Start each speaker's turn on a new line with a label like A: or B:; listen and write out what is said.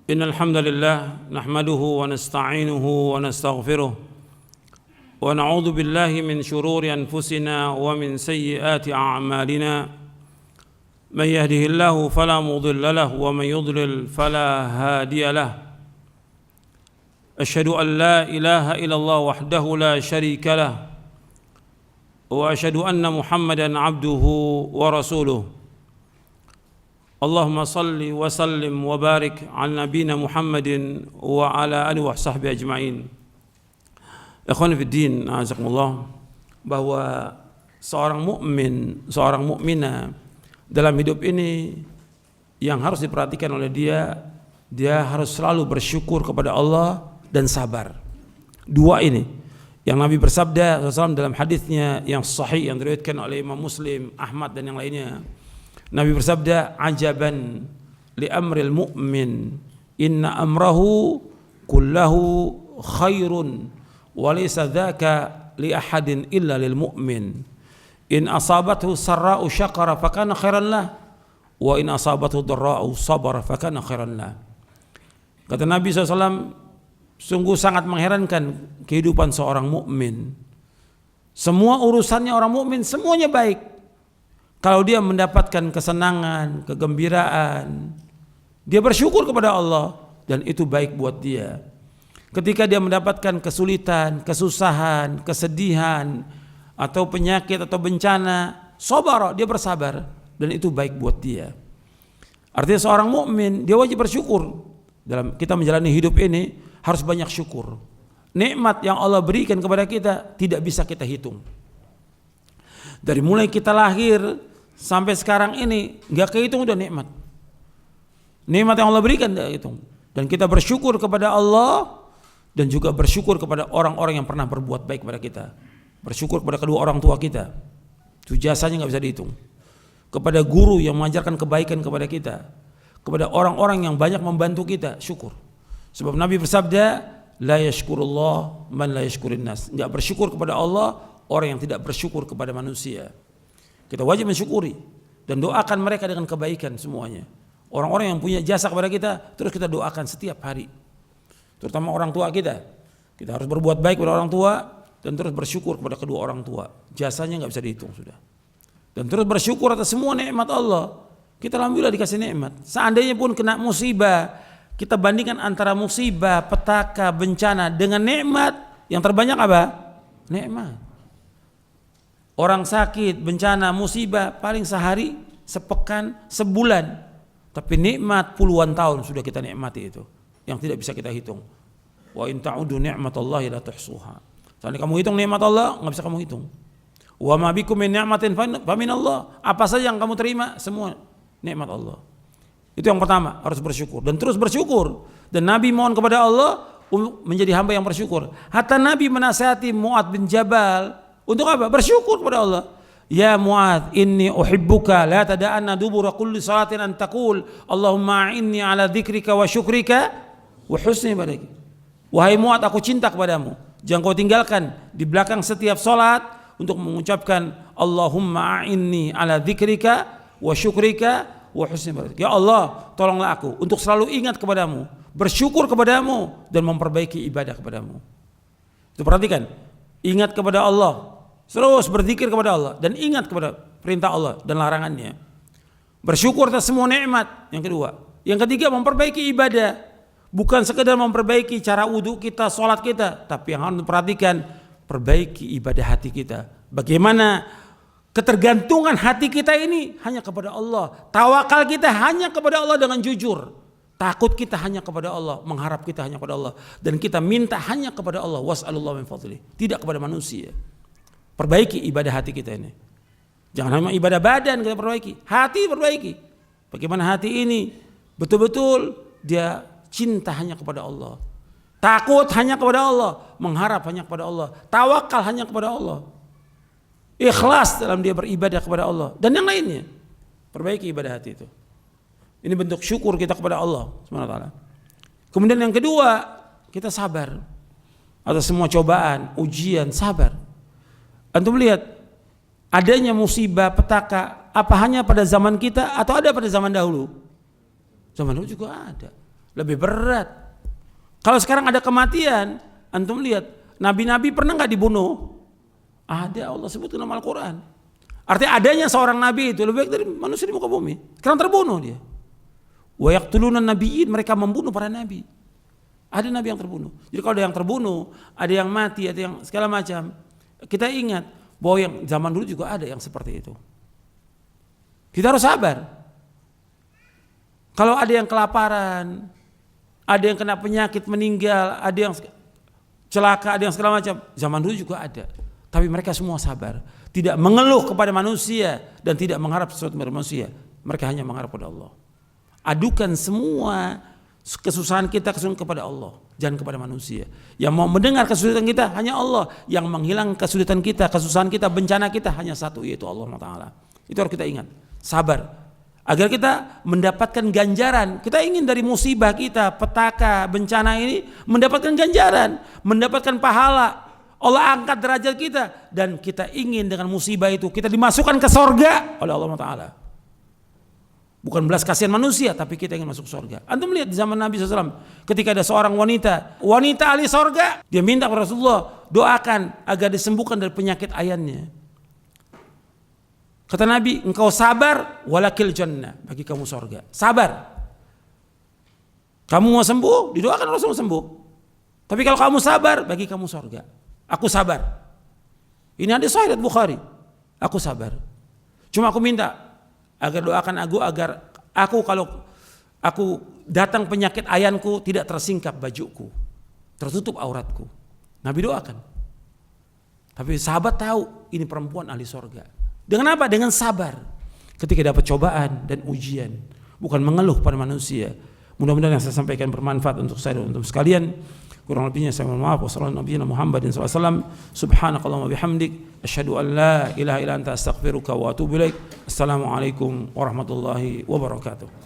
A: إن الحمد لله نحمده ونستعينه ونستغفره ونعوذ بالله من شرور أنفسنا ومن سيئات أعمالنا من يهده الله فلا مضل له ومن يضلل فلا هادي له أشهد أن لا إله إلا الله وحده لا شريك له وأشهد أن محمدا عبده ورسوله اللهم صل وسلم وبارك على نبينا محمد وعلى آله وصحبه أجمعين. Ikhwan fiddin, azakumullah, bahwa seorang mukmin, seorang mukminah dalam hidup ini yang harus diperhatikan oleh dia harus selalu bersyukur kepada Allah dan sabar. Dua ini yang Nabi bersabda SAW dalam hadisnya yang sahih yang diriwayatkan oleh Imam Muslim, Ahmad dan yang lainnya. Nabi bersabda, "Ajaban li amril mu'min, inna amrahu kullahu khairun, wa laysa dzaka li ahadin illa lil mu'min. In asabathu sarra'u syakara fakana khairan lah, wa in asabathu dharra'u sabara fakana khairan lah." Kata Nabi SAW, sungguh sangat mengherankan kehidupan seorang mukmin. Semua urusannya orang mukmin semuanya baik. Kalau dia mendapatkan kesenangan, kegembiraan, dia bersyukur kepada Allah dan itu baik buat dia. Ketika dia mendapatkan kesulitan, kesusahan, kesedihan atau penyakit atau bencana, sabar, dia bersabar dan itu baik buat dia. Artinya seorang mukmin dia wajib bersyukur. Dalam kita menjalani hidup ini harus banyak syukur. Nikmat yang Allah berikan kepada kita tidak bisa kita hitung. Dari mulai kita lahir sampai sekarang ini nggak kehitung udah nikmat. Nikmat yang Allah berikan tidak hitung. Dan kita bersyukur kepada Allah dan juga bersyukur kepada orang-orang yang pernah berbuat baik kepada kita. Bersyukur kepada kedua orang tua kita. Itu jasanya nggak bisa dihitung. Kepada guru yang mengajarkan kebaikan kepada kita. Kepada orang-orang yang banyak membantu kita, syukur. Sebab Nabi bersabda, la yashkurullah man la yashkurin nas. Nggak bersyukur kepada Allah orang yang tidak bersyukur kepada manusia. Kita wajib mensyukuri dan doakan mereka dengan kebaikan semuanya. Orang-orang yang punya jasa kepada kita terus kita doakan setiap hari. Terutama orang tua kita. Kita harus berbuat baik kepada orang tua dan terus bersyukur kepada kedua orang tua. Jasanya nggak bisa dihitung sudah. Dan terus bersyukur atas semua nikmat Allah. Kita alhamdulillah dikasih nikmat. Seandainya pun kena musibah, kita bandingkan antara musibah, petaka, bencana dengan nikmat, yang terbanyak apa? Nikmat. Orang sakit, bencana, musibah paling sehari, sepekan, sebulan. Tapi nikmat puluhan tahun sudah kita nikmati itu, yang tidak bisa kita hitung. Wa in ta'udu ni'matallahi la tuhsuha. Soalnya kamu hitung nikmat Allah, nggak bisa kamu hitung. Wa ma bikum min ni'matin fa min Allah. Apa saja yang kamu terima semua nikmat Allah. Itu yang pertama, harus bersyukur dan terus bersyukur. Dan Nabi mohon kepada Allah menjadi hamba yang bersyukur. Hatta Nabi menasihati Mu'adz bin Jabal untuk apa? Bersyukur kepada Allah. Ya Mu'adz, inni uhibbuka la tada'anna dubura kulli salatin an taqul Allahumma a'inni ala dzikrika wa syukrika wa husni ibadatik. Wahai Mu'adz, aku cinta kepadamu. Jangan kau tinggalkan di belakang setiap salat untuk mengucapkan Allahumma a'inni ala dzikrika wa syukrika wa husni ibadatik. Ya Allah, tolonglah aku untuk selalu ingat kepadamu, bersyukur kepadamu dan memperbaiki ibadah kepadamu. Itu perhatikan. Ingat kepada Allah. Terus berzikir kepada Allah dan ingat kepada perintah Allah dan larangannya. Bersyukur atas semua nikmat. Yang kedua, yang ketiga memperbaiki ibadah. Bukan sekedar memperbaiki cara wudhu kita, sholat kita, tapi yang harus diperhatikan perbaiki ibadah hati kita. Bagaimana ketergantungan hati kita ini hanya kepada Allah. Tawakal kita hanya kepada Allah dengan jujur. Takut kita hanya kepada Allah, mengharap kita hanya kepada Allah, dan kita minta hanya kepada Allah. Was'alullah min fadlih, tidak kepada manusia. Perbaiki ibadah hati kita ini. Jangan hanya ibadah badan kita perbaiki, hati perbaiki. Bagaimana hati ini betul-betul dia cinta hanya kepada Allah, takut hanya kepada Allah, mengharap hanya kepada Allah, tawakal hanya kepada Allah, ikhlas dalam dia beribadah kepada Allah dan yang lainnya. Perbaiki ibadah hati itu. Ini bentuk syukur kita kepada Allah SWT. Kemudian yang kedua, kita sabar atas semua cobaan, ujian, sabar. Antum lihat adanya musibah, petaka, apa hanya pada zaman kita atau ada pada zaman dahulu? Zaman dahulu juga ada. lebih berat. Kalau sekarang ada kematian, antum lihat, nabi-nabi pernah nggak dibunuh? Ada, Allah sebut dalam Al-Quran. Artinya adanya seorang nabi itu lebih baik dari manusia di muka bumi. Sekarang terbunuh dia. Wa yaqtuluna nabiyyin, mereka membunuh para nabi. Ada nabi yang terbunuh. Jadi kalau ada yang terbunuh, ada yang mati, ada yang segala macam, kita ingat bahwa yang zaman dulu juga ada yang seperti itu. Kita harus sabar. Kalau ada yang kelaparan, ada yang kena penyakit meninggal, ada yang celaka, ada yang segala macam, zaman dulu juga ada. Tapi mereka semua sabar, tidak mengeluh kepada manusia dan tidak mengharap sesuatu dari manusia. Mereka hanya mengharap kepada Allah. Adukan semua kesusahan kita kepada Allah, jangan kepada manusia. Yang mau mendengar kesulitan kita hanya Allah. Yang menghilang kesulitan kita, kesusahan kita, bencana kita hanya satu, yaitu Allah Ta'ala. Itu harus kita ingat. Sabar. Agar kita mendapatkan ganjaran. Kita ingin dari musibah kita, petaka, bencana ini mendapatkan ganjaran, mendapatkan pahala. Allah angkat derajat kita dan kita ingin dengan musibah itu kita dimasukkan ke sorga oleh Allah Ta'ala. Bukan belas kasihan manusia, tapi kita ingin masuk surga. Antum lihat di zaman Nabi SAW, ketika ada seorang wanita ahli surga, dia minta kepada Rasulullah, doakan agar disembuhkan dari penyakit ayannya. Kata Nabi, engkau sabar, walakil jannah, bagi kamu surga. Sabar. Kamu mau sembuh, didoakan Rasulullah sembuh. Tapi kalau kamu sabar, bagi kamu surga. Aku sabar. Ini hadis sahih Bukhari. Aku sabar. Cuma aku minta agar doakan aku agar aku kalau aku datang penyakit ayanku tidak tersingkap bajuku, tertutup auratku. Nabi doakan. Tapi sahabat tahu ini perempuan ahli surga. Dengan apa? Dengan sabar. Ketika dapat cobaan dan ujian, bukan mengeluh pada manusia. Mudah-mudahan yang saya sampaikan bermanfaat untuk saya dan untuk sekalian. Kurang lebihnya saya mohon maaf. Wassalamualaikum warahmatullahi wabarakatuh. Subhanakallahumma bihamdik, asyhadu an la ilaha illa anta astaghfiruka wa atubu ilaik. Assalamualaikum warahmatullahi wabarakatuh.